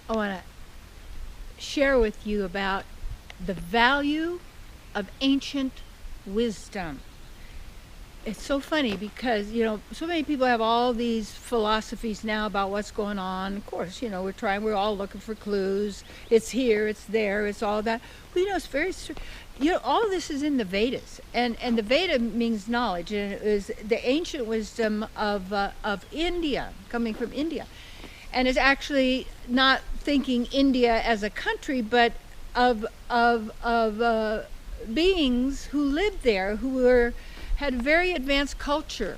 I want to share with you about the value of ancient wisdom. It's so funny because, so many people have all these philosophies now about what's going on. Of course, we're all looking for clues. It's here, it's there, it's all that. Well, it's very, all of this is in the Vedas. And the Veda means knowledge. And it is the ancient wisdom of India, coming from India. And it's actually not thinking India as a country, but of beings who lived there, who had very advanced culture,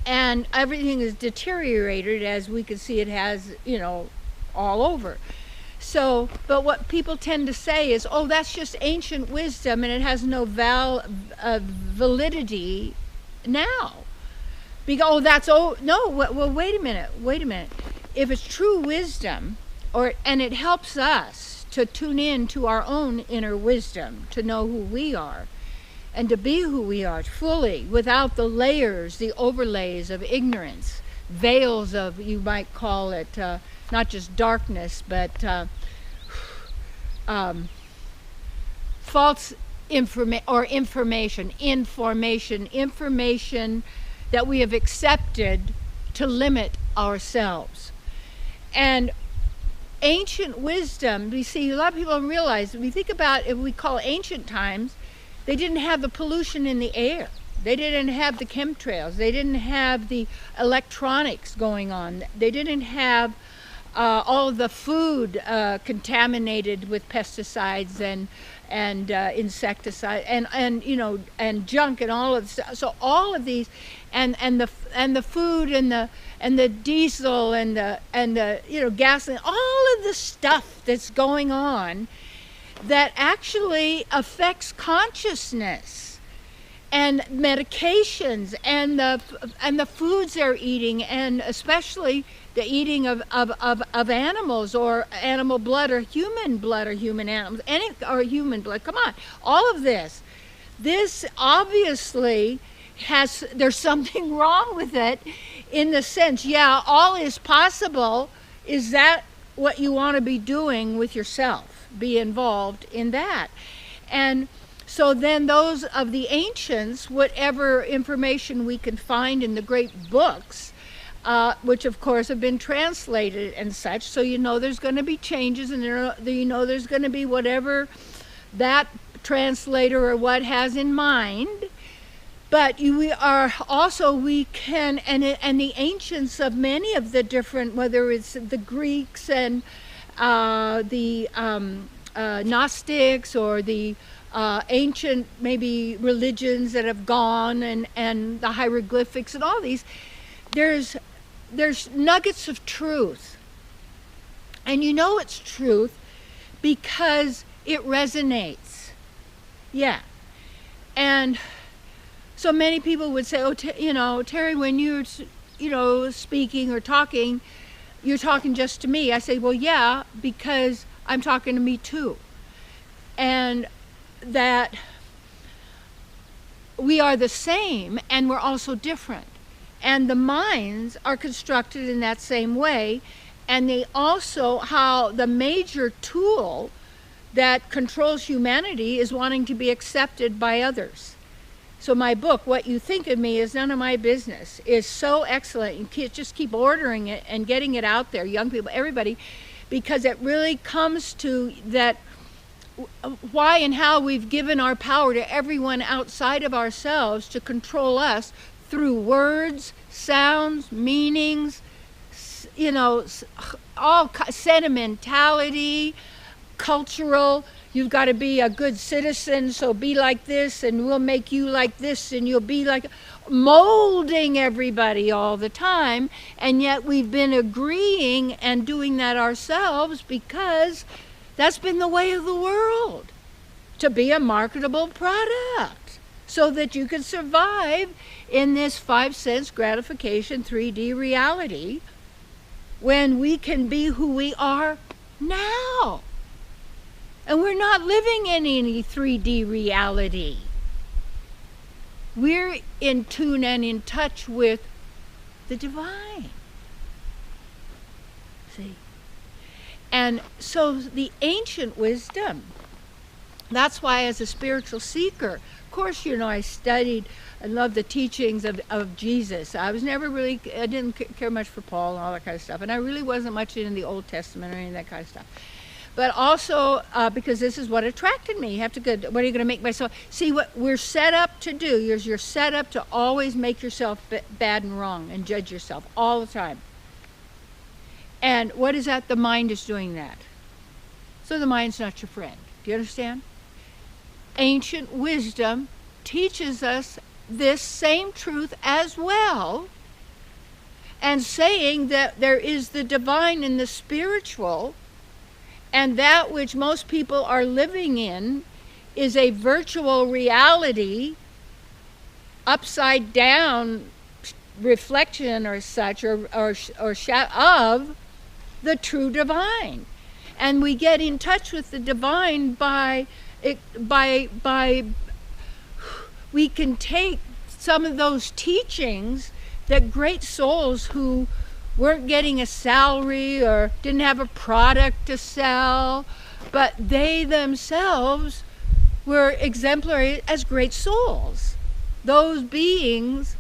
and everything is deteriorated, as we can see it has, all over. So, but what people tend to say is, oh, that's just ancient wisdom and it has no validity now. No, well, wait a minute. If it's true wisdom, and it helps us to tune in to our own inner wisdom, to know who we are, and to be who we are fully, without the layers, the overlays of ignorance, veils of, you might call it, not just darkness, but false information that we have accepted to limit ourselves. And ancient wisdom, we see a lot of people don't realize, we think about, if we call ancient times, they didn't have the pollution in the air. They didn't have the chemtrails. They didn't have the electronics going on. They didn't have all of the food contaminated with pesticides and insecticide and junk and all of this. So all of these and the food and the diesel and the gasoline, all of the stuff that's going on that actually affects consciousness, and medications, and the foods they're eating, and especially the eating of animals, or animal blood, or human animals, or human blood. Come on, all of this obviously there's something wrong with it, in the sense, yeah, all is possible. Is that what you want to be doing with yourself? Be involved in that. And so then those of the ancients, whatever information we can find in the great books, which of course have been translated and such, so there's going to be changes, and there's going to be whatever that translator or what has in mind. But we can, and the ancients of many of the different, whether it's the Greeks and the Gnostics, or the ancient maybe religions that have gone, and the hieroglyphics and all these, there's nuggets of truth. And it's truth because it resonates. Yeah. And so many people would say, oh, Terry, when you're, speaking or talking, you're talking just to me. I say, well, yeah, because I'm talking to me too. And that we are the same, and we're also different. And the minds are constructed in that same way. And they also, how the major tool that controls humanity is wanting to be accepted by others. So my book, What You Think of Me Is None of My Business, is so excellent. You just keep ordering it and getting it out there, young people, everybody, because it really comes to that, why and how we've given our power to everyone outside of ourselves to control us through words, sounds, meanings, all sentimentality, cultural. You've got to be a good citizen, so be like this, and we'll make you like this, and you'll be like, molding everybody all the time. And yet we've been agreeing and doing that ourselves because that's been the way of the world, to be a marketable product, so that you can survive in this 5 sense gratification 3D reality, when we can be who we are now. And we're not living in any 3D reality. We're in tune and in touch with the divine. See? And so the ancient wisdom, that's why as a spiritual seeker, of course, I studied and loved the teachings of Jesus. I didn't care much for Paul and all that kind of stuff. And I really wasn't much in the Old Testament or any of that kind of stuff. But also because this is what attracted me. You have to go, what are you going to make myself? See, what we're set up to do is you're set up to always make yourself bad and wrong and judge yourself all the time. And what is that? The mind is doing that. So the mind's not your friend. Do you understand? Ancient wisdom teaches us this same truth as well, and saying that there is the divine and the spiritual, and that which most people are living in is a virtual reality, upside down reflection or such, or of the true divine. And we get in touch with the divine by we can take some of those teachings that great souls who weren't getting a salary or didn't have a product to sell, but they themselves were exemplary as great souls. Those beings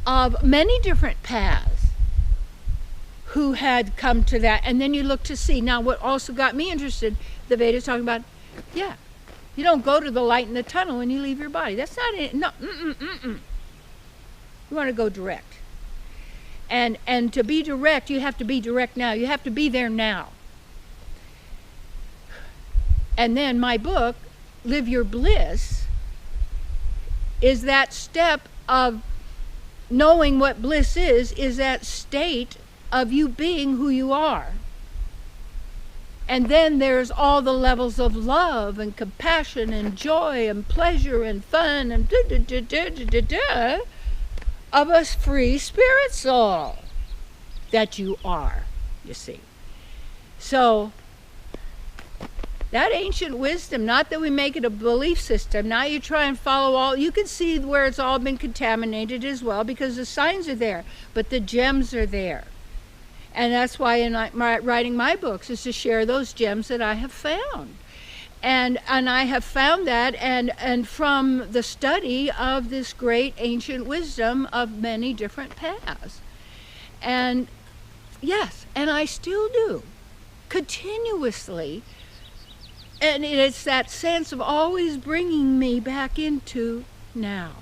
of many different paths who had come to that. And then you look to see. Now, what also got me interested, the Vedas talking about, you don't go to the light in the tunnel when you leave your body. That's not it. No, You want to go direct. And to be direct, you have to be direct now. You have to be there now. And then my book, Live Your Bliss, is that step of knowing what bliss is that state of you being who you are. And then there's all the levels of love and compassion and joy and pleasure and fun and of a free spirit soul that you are, you see. So that ancient wisdom, not that we make it a belief system, now you try and follow all, you can see where it's all been contaminated as well, because the signs are there, but the gems are there. And that's why in writing my books is to share those gems that I have found. And I have found that and from the study of this great ancient wisdom of many different paths. And yes, and I still do, continuously. And it's that sense of always bringing me back into now.